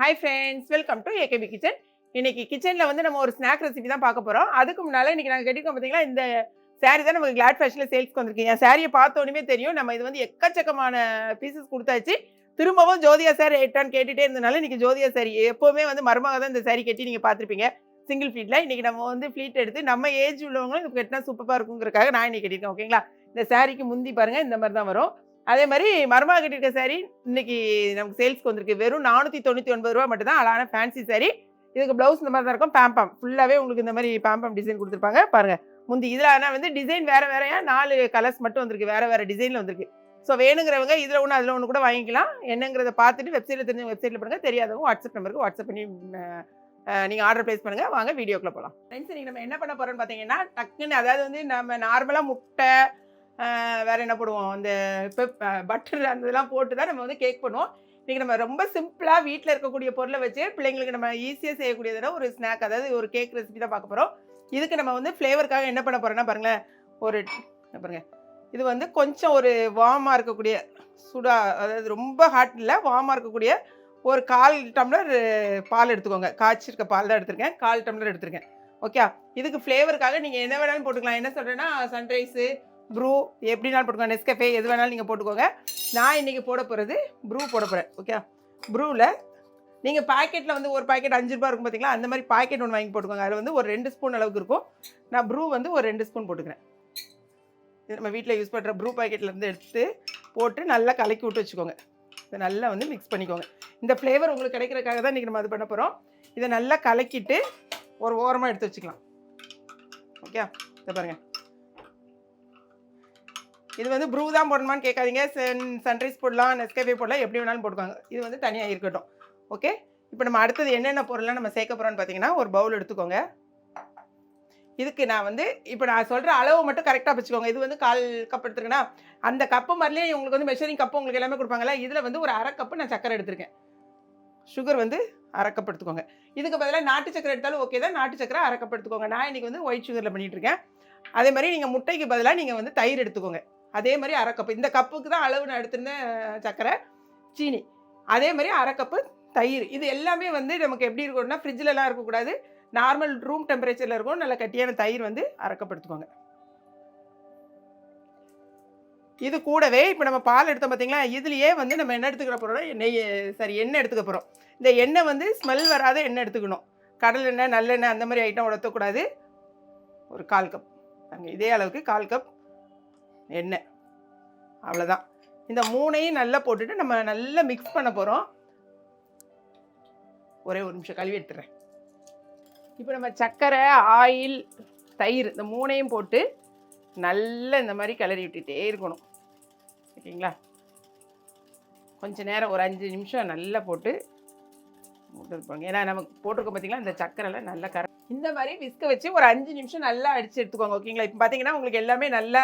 Hi friends, welcome to AKP kitchen. இன்னைக்கு கிச்சனில் வந்து நம்ம ஒரு ஸ்நாக் ரெசிபி தான் பார்க்க போகிறோம். அதுக்கு முன்னால் இன்னைக்கு நாங்கள் கட்டிருக்கோம் பார்த்தீங்களா, இந்த சாரீ தான் நமக்கு கிளாட் ஃபேஷனில் சேல்ஸ்க்கு வந்திருக்கு. என் சாரியை பார்த்தோன்னே தெரியும், நம்ம இது வந்து எக்கச்சக்கமான பீசஸ் கொடுத்தாச்சு. திரும்பவும் ஜோதியா சார் எட்டான்னு கேட்டுகிட்டே இருந்தனால இன்னைக்கு ஜோதியா சாரி எப்போவுமே வந்து மருமக தான் இந்த சாரி கட்டி நீங்கள் பார்த்துருப்பீங்க சிங்கிள் ஃப்ளீட்டில். இன்னைக்கு நம்ம வந்து ஃப்ளீட் எடுத்து நம்ம ஏஜ் உள்ளவங்களும் இது கட்டினா சூப்பராக இருக்குங்கிறக்காக நான் இன்னைக்கு கட்டியிருக்கேன். ஓகேங்களா, இந்த சாரிக்கு முந்தி பாருங்கள் இந்த மாதிரி தான் வரும். அதே மாதிரி மருமக கட்டியிருக்க சாரி இன்னைக்கு நமக்கு சேல்ஸ்க்கு வந்திருக்கு. வெறும் 499 ரூபா மட்டும் தான். அழகான ஃபேன்சி சாரி. இதுக்கு ப்ளவுஸ் இந்த மாதிரி தான் இருக்கும். பேம்பம் ஃபுல்லாகவே உங்களுக்கு இந்த மாதிரி பேம்பம் டிசைன் கொடுத்துருப்பாங்க பாருங்க. முந்தி இதில் ஆனால் வந்து டிசைன் வேற வேறையா 4 கலர்ஸ் மட்டும் வந்திருக்கு. வேற வேற டிசைனில் வந்திருக்கு. ஸோ வேணுங்கிறவங்க இதில் ஒன்று அதில் ஒன்று கூட வாங்கிக்கலாம். என்னங்கிறத பார்த்துட்டு வெப்சைட்டில் தெரிஞ்ச வெப்சைட்டில் பண்ணுங்க. தெரியாதவங்க வாட்ஸ்அப் நம்பருக்கு வாட்ஸ்அப் பண்ணி நீங்கள் ஆர்டர் ப்ளேஸ் பண்ணுங்க. வாங்க வீடியோக்குள்ள போகலாம். ஃப்ரெண்ட்ஸ், இன்னைக்கு நம்ம என்ன பண்ண போகிறோம்னு பார்த்தீங்கன்னா, டக்குன்னு அதாவது வந்து நம்ம நார்மலாக முட்டை வேற என்ன போடுவோம், அந்த பட்டர் அந்த இதெல்லாம் போட்டு தான் நம்ம வந்து கேக் பண்ணுவோம். இன்றைக்கி நம்ம ரொம்ப சிம்பிளாக வீட்டில் இருக்கக்கூடிய பொருளை வச்சு பிள்ளைங்களுக்கு நம்ம ஈஸியாக செய்யக்கூடியதான ஒரு ஸ்நாக், அதாவது ஒரு கேக் ரெசிபி தான் பார்க்க போகிறோம். இதுக்கு நம்ம வந்து ஃப்ளேவருக்காக என்ன பண்ண போகிறோன்னா பாருங்களேன், ஒரு பாருங்கள், இது வந்து கொஞ்சம் ஒரு வார்மாக இருக்கக்கூடிய அதாவது ரொம்ப ஹாட் இல்லை, வார்மாக இருக்கக்கூடிய ஒரு 1/4 டம்ளர் பால் எடுத்துக்கோங்க. காய்ச்சிருக்க பால் தான் எடுத்திருக்கேன். 1/4 டம்ளர் எடுத்திருக்கேன். ஓகே, இதுக்கு ஃப்ளேவருக்காக நீங்கள் என்ன வேணாலும் போட்டுக்கலாம். என்ன சொல்கிறேன்னா, சன்ரைஸு, ப்ரூ எப்படினாலும் போட்டுக்கோங்க, நெஸ்கஃபே எது வேணாலும் நீங்கள் போட்டுக்கோங்க. நான் இன்றைக்கி போட போகிறது ப்ரூ போட போகிறேன். ஓகே, ப்ரூவில் நீங்கள் பாக்கெட்டில் வந்து ஒரு பாக்கெட் 5 ரூபா இருக்கும் பார்த்தீங்களா, அந்த மாதிரி பாக்கெட் ஒன்று வாங்கி போட்டுக்கோங்க. அதில் வந்து ஒரு 2 ஸ்பூன் அளவுக்கு இருக்கும். நான் ப்ரூ வந்து ஒரு 2 ஸ்பூன் போட்டுக்கிறேன். இது நம்ம வீட்டில் யூஸ் பண்ணுற ப்ரூ பாக்கெட்லேருந்து எடுத்து போட்டு நல்லா கலக்கி விட்டு வச்சுக்கோங்க. இதை நல்லா வந்து மிக்ஸ் பண்ணிக்கோங்க. இந்த ஃப்ளேவர் உங்களுக்கு கிடைக்கிறதுக்காக தான் இன்றைக்கி நம்ம அது பண்ண போகிறோம். இதை நல்லா கலக்கிட்டு ஒரு ஓரமாக எடுத்து வச்சுக்கலாம். ஓகே, இதை பாருங்கள். இது வந்து ப்ரூ தான் போடணுமான்னு கேட்காதீங்க. சன்ரைஸ் போடலாம், நெஸ்கஃபே போடலாம், எப்படி வேணாலும் போட்டுக்காங்க. இது வந்து தனியாக இருக்கட்டும். ஓகே, இப்போ நம்ம அடுத்தது என்னென்ன பொருள்லாம் நம்ம சேர்க்க போகிறோம்னு பார்த்தீங்கன்னா, ஒரு பவுல் எடுத்துக்கோங்க. இதுக்கு நான் வந்து இப்போ நான் சொல்கிற அளவு மட்டும் கரெக்டாக வச்சுக்கோங்க. இது வந்து 1/4 கப் எடுத்துருக்கேன்னா, அந்த கப்பு மாதிரிலேயே உங்களுக்கு வந்து மெஷரிங் கப்பு உங்களுக்கு எல்லாமே கொடுப்பாங்கல்ல, இதில் வந்து ஒரு 1/2 கப்பு நான் சக்கரை எடுத்திருக்கேன். சுகர் வந்து 1/2 கப் எடுத்துக்கோங்க. இதுக்கு பதிலாக நாட்டு சக்கரை எடுத்தாலும் ஓகே தான். நாட்டு சக்கரை 1/2 கப் எடுத்துக்கோங்க. நான் இன்றைக்கி வந்து ஒயிட் சுகரில் பண்ணிகிட்ருக்கேன். அதே மாதிரி நீங்கள் முட்டைக்கு பதிலாக நீங்கள் வந்து தயிர் எடுத்துக்கோங்க. அதே மாதிரி 1/2 கப்பு, இந்த கப்புக்கு தான் அளவு நான் எடுத்திருந்தேன் சக்கரை, சீனி. அதே மாதிரி 1/2 கப்பு தயிர். இது எல்லாமே வந்து நமக்கு எப்படி இருக்கணும்னா, ஃப்ரிட்ஜிலலாம் இருக்கக்கூடாது, நார்மல் ரூம் டெம்பரேச்சரில் இருக்கும். நல்ல கட்டியான தயிர் வந்து 1/2 கப் எடுத்துக்கோங்க. இது கூடவே இப்போ நம்ம பால் எடுத்தோம் பார்த்தீங்களா, இதுலேயே வந்து நம்ம என்ன எடுத்துக்கிற போகிறோம், எண்ணெய் எடுத்துக்க போகிறோம். இந்த எண்ணெய் வந்து ஸ்மெல் வராத எண்ணெய் எடுத்துக்கணும். கடலெண்ணெய், நல்லெண்ணெய் அந்த மாதிரி ஐட்டம் உடத்தக்கூடாது. ஒரு 1/4 கப் அங்கே இதே அளவுக்கு 1/4 கப் எண்ணெய். அவ்வளோதான். இந்த 3ஐயும் நல்லா போட்டுட்டு நம்ம நல்லா மிக்ஸ் பண்ண போகிறோம். ஒரே ஒரு நிமிஷம் கழுவி எடுத்துடுறேன். இப்போ நம்ம சர்க்கரை, ஆயில், தயிர் இந்த 3ஐயும் போட்டு நல்லா இந்த மாதிரி கிளறி விட்டுட்டே இருக்கணும். ஓகேங்களா, கொஞ்சம் நேரம் ஒரு 5 நிமிஷம் நல்லா போட்டு இருப்பாங்க. ஏன்னா நமக்கு போட்டிருக்கோம் பார்த்தீங்களா, இந்த சர்க்கரைலாம் நல்லா இந்த மாதிரி விஸ்க வச்சு ஒரு 5 நிமிஷம் நல்லா அடித்து எடுத்துக்கோங்க. ஓகேங்களா, இப்போ பார்த்தீங்கன்னா உங்களுக்கு எல்லாமே நல்லா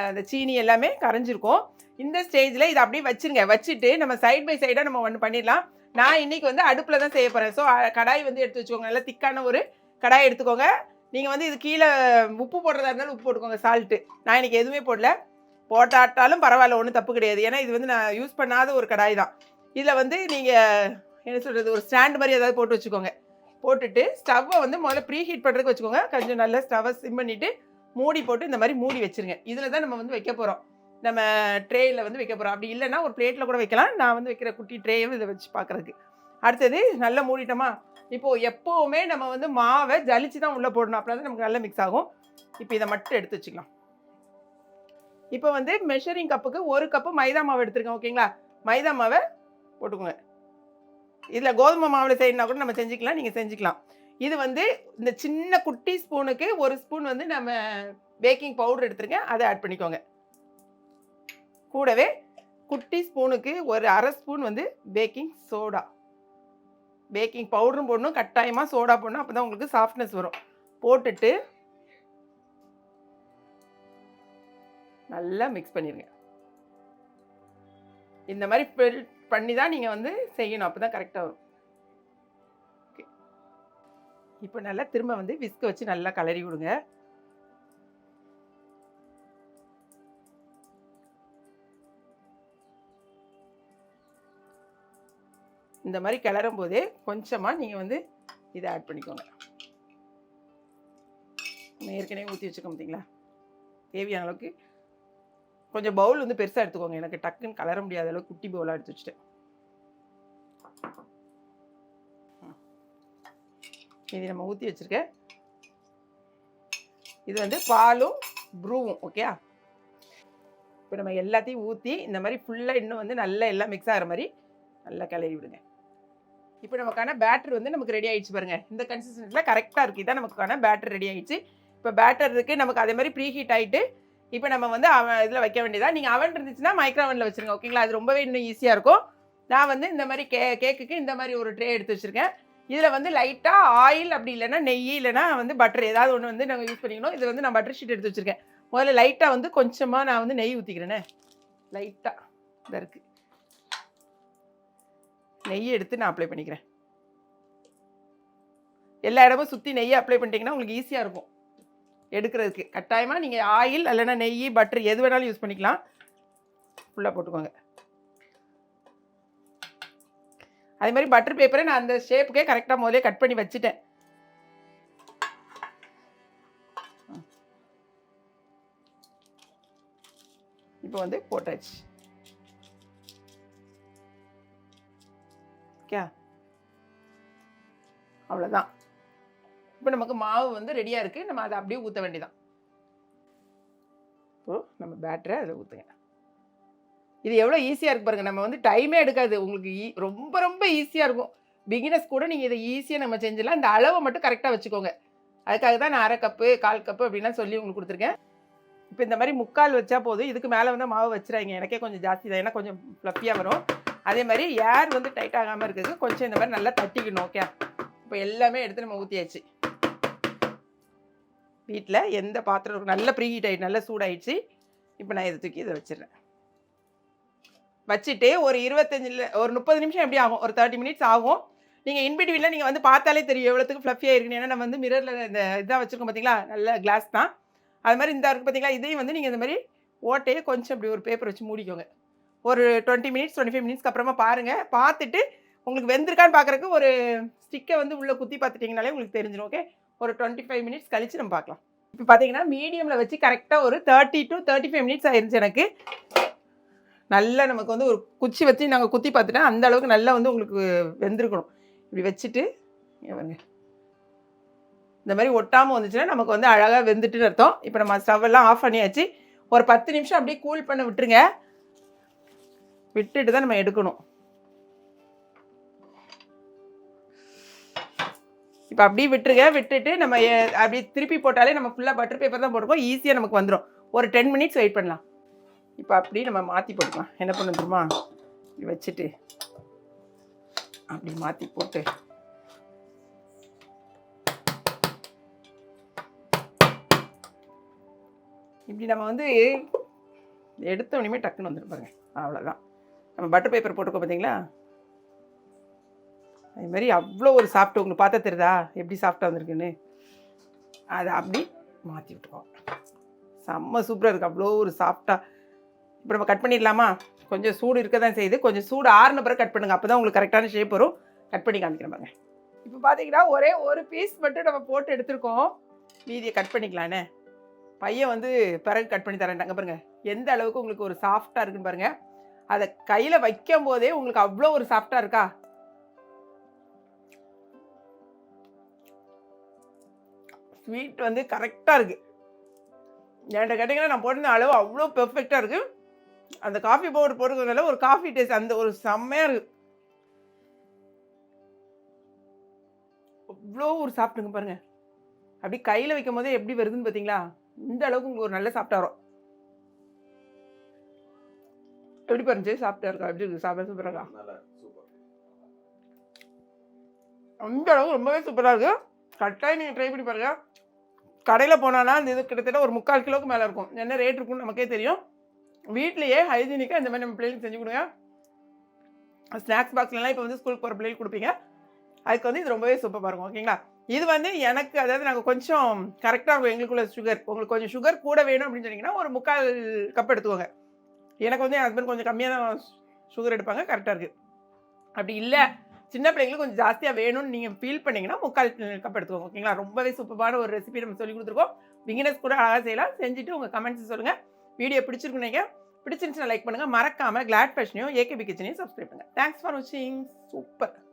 அந்த சீனி எல்லாமே கரைஞ்சிருக்கும். இந்த ஸ்டேஜில் இதை அப்படியே வச்சுருங்க. வச்சுட்டு நம்ம சைட் பை சைடாக நம்ம ஒன்று பண்ணிடலாம். நான் இன்றைக்கி வந்து அடுப்பில் தான் செய்ய போகிறேன். ஸோ கடாய் வந்து எடுத்து வச்சுக்கோங்க. நல்லா திக்கான ஒரு கடாய் எடுத்துக்கோங்க. நீங்கள் வந்து இது கீழே உப்பு போடுறதா இருந்தாலும் உப்பு போட்டுக்கோங்க, சால்ட்டு. நான் இன்றைக்கி எதுவுமே போடல. போட்டாட்டாலும் பரவாயில்ல, ஒன்றும் தப்பு கிடையாது. ஏன்னா இது வந்து நான் யூஸ் பண்ணாத ஒரு கடாய் தான். இதில் வந்து நீங்கள் என்ன சொல்கிறது, ஒரு ஸ்டாண்ட் மாதிரி ஏதாவது போட்டு வச்சுக்கோங்க. போட்டுட்டு ஸ்டவ்வை வந்து முதல்ல ப்ரீ ஹீட் பண்ணுறதுக்கு வச்சுக்கோங்க. கொஞ்சம் நல்லா ஸ்டவ்வை சிம் பண்ணிவிட்டு மூடி போட்டு இந்த மாதிரி மூடி வச்சுருங்க. இதில் தான் நம்ம வந்து வைக்க போகிறோம். நம்ம ட்ரேயில் வந்து வைக்க போகிறோம். அப்படி இல்லைன்னா ஒரு பிளேட்டில் கூட வைக்கலாம். நான் வந்து வைக்கிற குட்டி ட்ரேயும் இதை வச்சு பார்க்குறதுக்கு. அடுத்தது நல்லா மூடிட்டோமா. இப்போது எப்போவுமே நம்ம வந்து மாவை ஜலிச்சு தான் உள்ளே போடணும். அப்படின்னா தான் நமக்கு நல்லா மிக்ஸ் ஆகும். இப்போ இதை மட்டும் எடுத்து வச்சுக்கலாம். இப்போ வந்து மெஷரிங் கப்புக்கு 1 கப்பு மைதா மாவு எடுத்துருக்கேன். ஓகேங்களா, மைதா மாவை போட்டுக்கோங்க. இதில் கோதுமை மாவில் செய்யணுன்னா கூட நம்ம செஞ்சுக்கலாம், நீங்கள் செஞ்சுக்கலாம். இது வந்து இந்த சின்ன குட்டி ஸ்பூனுக்கு 1 ஸ்பூன் வந்து நம்ம பேக்கிங் பவுடர் எடுத்துருக்கேன், அதை ஆட் பண்ணிக்கோங்க. கூடவே குட்டி ஸ்பூனுக்கு ஒரு 1/2 ஸ்பூன் வந்து பேக்கிங் சோடா. பேக்கிங் பவுடரும் போடணும், கட்டாயமாக சோடா போடணும். அப்போ தான் உங்களுக்கு சாஃப்ட்னஸ் வரும். போட்டுட்டு நல்லா மிக்ஸ் பண்ணிடுங்க. இந்த மாதிரி பண்ணி தான் நீங்கள் வந்து செய்யணும். அப்போ தான் கரெக்டாக வரும். ஓகே, இப்போ நல்லா திரும்ப வந்து விஸ்க் வச்சு நல்லா கலரி விடுங்க. இந்த மாதிரி கிளறும் போதே கொஞ்சமாக நீங்கள் வந்து இதை ஆட் பண்ணிக்கோங்க. நம்ம ஏற்கனவே ஊற்றி வச்சுக்கோங்க பார்த்தீங்களா, தேவையான அளவுக்கு. கொஞ்சம் பவுல் வந்து பெருசாக எடுத்துக்கோங்க, எனக்கு டக்குன்னு கலர முடியாத அளவுக்கு குட்டி பவுலாக எடுத்து வச்சுட்டேன். இது நம்ம ஊற்றி வச்சுருக்கேன். இது வந்து பாலும் ப்ரூவும். ஓகே, இப்போ நம்ம எல்லாத்தையும் ஊற்றி இந்த மாதிரி ஃபுல்லாக இன்னும் வந்து நல்லா எல்லாம் மிக்ஸ் ஆகிற மாதிரி நல்லா கிளறி விடுங்க. இப்போ நமக்கான பேட்டர் வந்து நமக்கு ரெடி ஆகிடுச்சு பாருங்கள். இந்த கன்சிஸ்டன்சியில் கரெக்டாக இருக்குது. இதான் நமக்கான பேட்டர் ரெடி ஆகிடுச்சு. இப்போ பேட்டர் இருக்குது நமக்கு, அதே மாதிரி ப்ரீ ஹீட் ஆகிட்டு இப்போ நம்ம வந்து இதில் வைக்க வேண்டியதான். நீங்கள் அவன் இருந்துச்சுன்னா மைக்ரோ அவனில் வச்சுருங்க. ஓகேங்களா, அது ரொம்பவே இன்னும் ஈஸியாக இருக்கும். நான் வந்து இந்த மாதிரி கேக்குக்கு இந்த மாதிரி ஒரு ட்ரே எடுத்து வச்சுருக்கேன். இதில் வந்து லைட்டாக ஆயில், அப்படி இல்லைன்னா நெய், இல்லைனா வந்து பட்டர், ஏதாவது ஒன்று வந்து நாங்கள் யூஸ் பண்ணிக்கணும். இது வந்து நான் பட்டர் ஷீட் எடுத்து வச்சுருக்கேன். முதல்ல லைட்டாக வந்து கொஞ்சமாக நான் வந்து நெய் ஊற்றிக்கிறேனே, லைட்டாக இதாக இருக்குது, நெய் எடுத்து நான் அப்ளை பண்ணிக்கிறேன். எல்லா இடமும் சுற்றி நெய்யை அப்ளை பண்ணிட்டீங்கன்னா உங்களுக்கு ஈஸியாக இருக்கும் எடுக்கிறதுக்கு. கட்டாயமாக நீங்கள் ஆயில் இல்லைன்னா நெய், பட்டர் எது வேணாலும் யூஸ் பண்ணிக்கலாம். ஃபுல்லாக போட்டுக்கோங்க. அதே மாதிரி பட்டர் பேப்பரை நான் அந்த ஷேப்புக்கே கரெக்டாக முதலே கட் பண்ணி வச்சுட்டேன். இப்போ வந்து போட்டாச்சு. ஓகே, அவ்வளோதான். இப்போ நமக்கு மாவு வந்து ரெடியாக இருக்குது. நம்ம அதை அப்படியே ஊற்ற வேண்டியதான். இப்போது நம்ம பேட்டரை அதில் ஊற்றுங்க. இது எவ்வளோ ஈஸியாக இருக்குது பாருங்கள். நம்ம வந்து டைமே எடுக்காது உங்களுக்கு, ரொம்ப ரொம்ப ஈஸியாக இருக்கும். பிகினர்ஸ் கூட நீங்கள் இதை ஈஸியாக நம்ம செஞ்சிடலாம். இந்த அளவை மட்டும் கரெக்டாக வச்சுக்கோங்க. அதுக்காக தான் நான் 1/2 கப்பு 1/4 கப்பு அப்படின்லாம் சொல்லி உங்களுக்கு கொடுத்துருக்கேன். இப்போ இந்த மாதிரி 3/4 வச்சா போதும். இதுக்கு மேலே வந்து மாவு வச்சுறாங்க. எனக்கே கொஞ்சம் ஜாஸ்தி தான், ஏன்னா கொஞ்சம் ஃப்ளஃபியாக வரும். அதே மாதிரி ஏர் வந்து டைட் ஆகாமல் இருக்குது. கொஞ்சம் இந்த மாதிரி நல்லா தட்டிக்கணும். ஓகே, இப்போ எல்லாமே எடுத்து நம்ம ஊற்றியாச்சு. வீட்டில் எந்த பாத்திரம் இருக்கும், நல்லா ப்ரீ ஹீட் ஆகிட்டு நல்லா சூடாயிடுச்சு. இப்போ நான் இதை தூக்கி இதை வச்சிடுறேன். வச்சுட்டு ஒரு 30 நிமிஷம் எப்படி ஆகும், ஒரு 30 மினிட்ஸ் ஆகும். நீங்கள் இன்பிட்வீனில் நீங்கள் வந்து பார்த்தாலே தெரியும் எவ்வளோத்துக்கு ஃப்ளஃபியாக இருக்குன்னு. ஏன்னா நம்ம வந்து மிரரில் இந்த இதாக வச்சுருக்கோம் பார்த்தீங்களா, நல்ல கிளாஸ் தான். அது மாதிரி இந்த இருக்குது பார்த்தீங்களா, இதையும் வந்து நீங்கள் இந்த மாதிரி ஓட்டையே கொஞ்சம் இப்படி ஒரு பேப்பர் வச்சு மூடிக்கோங்க. ஒரு 20 மினிட்ஸ் 25 மினிட்ஸ்க்கு அப்புறமா பாருங்கள். பார்த்துட்டு உங்களுக்கு வெந்திருக்கான்னு பார்க்குறக்கு ஒரு ஸ்டிக்கை வந்து உள்ளே குத்தி பார்த்துட்டிங்கனாலே உங்களுக்கு தெரிஞ்சிடும். ஓகே, ஒரு 25 மினிட்ஸ் கழித்து நம்ம பார்க்கலாம். இப்போ பார்த்தீங்கன்னா மீடியமில் வச்சு கரெக்டாக ஒரு 30 to 35 மினிட்ஸ் ஆயிடுச்சு எனக்கு. நல்லா நமக்கு வந்து ஒரு குச்சி வச்சு நாங்கள் குத்தி பார்த்துட்டேன். அந்த அளவுக்கு நல்லா வந்து உங்களுக்கு வெந்திருக்கணும். இப்படி வச்சுட்டு இந்த மாதிரி ஒட்டாமல் வந்துச்சுன்னா நமக்கு வந்து அழகாக வெந்துட்டுன்னு அர்த்தம். இப்போ நம்ம ஸ்டவ்வெல்லாம் ஆஃப் பண்ணியாச்சு. ஒரு 10 நிமிஷம் அப்படியே கூல் பண்ண விட்டுருங்க. விட்டுட்டு தான் நம்ம எடுக்கணும். இப்போ அப்படியே விட்டுருங்க. விட்டுட்டு நம்ம அப்படியே திருப்பி போட்டாலே நம்ம ஃபுல்லாக பட்டர் பேப்பர் தான் போட்டுருக்கோம். ஈஸியாக நமக்கு வந்துடும். ஒரு 10 மினிட்ஸ் வெயிட் பண்ணலாம். இப்போ அப்படியே நம்ம மாற்றி போட்டுக்கலாம். என்ன பண்ண தெரியுமா, இப்படி வச்சுட்டு அப்படி மாற்றி போட்டு இப்படி நம்ம வந்து எடுத்த உடனே டக்குன்னு வந்துடும் பாருங்க. அவ்வளோதான். நம்ம பட்டர் பேப்பர் போட்டுக்கோ பார்த்தீங்களா, அது மாதிரி அவ்வளோ ஒரு சாஃப்ட். உங்களுக்கு பார்த்தா தெரியுதா எப்படி சாஃப்டாக வந்திருக்குன்னு. அதை அப்படி மாற்றி விட்டுருவோம். செம்ம சூப்பராக இருக்குது, அவ்வளோ ஒரு சாஃப்டாக. இப்போ நம்ம கட் பண்ணிடலாமா? கொஞ்சம் சூடு இருக்க தான் செய்யுது. கொஞ்சம் சூடு ஆறுன பிறகு கட் பண்ணுங்கள். அப்போ தான் உங்களுக்கு கரெக்டான ஷேப் வரும். கட் பண்ணி காமிக்கிறேன் பாருங்க. இப்போ பார்த்தீங்கன்னா ஒரே ஒரு பீஸ் மட்டும் நம்ம போட்டு எடுத்துருக்கோம். மீதியை கட் பண்ணிக்கலானே. பையன் வந்து பிறகு கட் பண்ணி தரேன்ட்டாங்க பாருங்க. எந்த அளவுக்கு உங்களுக்கு ஒரு சாஃப்டாக இருக்குன்னு பாருங்கள். அதை கையில் வைக்கும் போதே உங்களுக்கு அவ்வளோ ஒரு சாஃப்டாக இருக்கா. ஸ்வீட் வந்து கரெக்டாக இருக்குது. என்கிட்ட கேட்டிங்கன்னா நான் போட்டிருந்த அளவு அவ்வளோ பெர்ஃபெக்டாக இருக்குது. அந்த காஃபி பவுடர் போட்டுக்கிறதுனால ஒரு காஃபி டேஸ்ட் அந்த ஒரு செம்மையாக இருக்குது. அவ்வளோ ஒரு சாப்பிட்டுங்க பாருங்கள். அப்படி கையில் வைக்கும் போதே எப்படி வருதுன்னு பார்த்தீங்களா, இந்த அளவுக்கு உங்களுக்கு ஒரு நல்ல சாப்பிட்டா வரும். எப்படி பாருங்க, சாப்பிட்டா இருக்கா, எப்படி இருக்குது, சாப்பிட சூப்பராக இருக்கா, அந்த அளவுக்கு ரொம்பவே சூப்பராக இருக்குது. கட்டாயம் நீங்கள் ட்ரை பண்ணி பாருங்கள். கடையில் போனான்னா அந்த இது கிட்டத்தட்ட ஒரு 3/4 கிலோவுக்கு மேலே இருக்கும். என்ன ரேட் இருக்குன்னு நமக்கே தெரியும். வீட்லேயே ஹைஜீனிக்காக இந்த மாதிரி நம்ம பிள்ளைகளுக்கு செஞ்சு கொடுங்க. ஸ்நாக்ஸ் பாக்ஸ்லாம் இப்போ வந்து ஸ்கூலுக்கு போகிற பிள்ளைகளுக்கு கொடுப்பீங்க. அதுக்கு வந்து இது ரொம்பவே சூப்பராக இருக்கும். ஓகேங்களா, இது வந்து எனக்கு அதாவது நாங்கள் கொஞ்சம் கரெக்டாக இருக்கும் எங்களுக்குள்ள சுகர். உங்களுக்கு கொஞ்சம் சுகர் கூட வேணும் அப்படின்னு சொன்னீங்கன்னா ஒரு 3/4 கப் எடுத்துக்கோங்க. எனக்கு வந்து என் ஹஸ்பண்ட் கொஞ்சம் கம்மியாக தான் சுகர் எடுப்பாங்க, கரெக்டாக இருக்குது. அப்படி இல்லை சின்ன பிள்ளைங்களுக்கு கொஞ்சம் ஜாஸ்தியாக வேணும்னு நீங்கள் ஃபீல் பண்ணீங்கன்னா 3/4 கப் எடுத்துக்கோங்க. ஓகேங்களா? ரொம்பவே சூப்பரான ஒரு ரெசிபி நம்ம சொல்லி கொடுத்துருக்கோம். பிகினர்ஸ் கூட அழகாக செய்யலாம். செஞ்சுட்டு உங்கள் கமெண்ட்ஸ் சொல்லுங்கள். வீடியோ பிடிச்சிருக்குன்னு நினைக்கிறேன். பிடிச்சிருந்துச்சுன்னா லைக் பண்ணுங்கள். மறக்காமல் கிளாட் ஃபேஷனையும் ஏகேபி கிச்சனையும் சப்ஸ்கிரைப் பண்ணுங்கள். தேங்க்ஸ் ஃபார் வாட்சிங். சூப்பர்.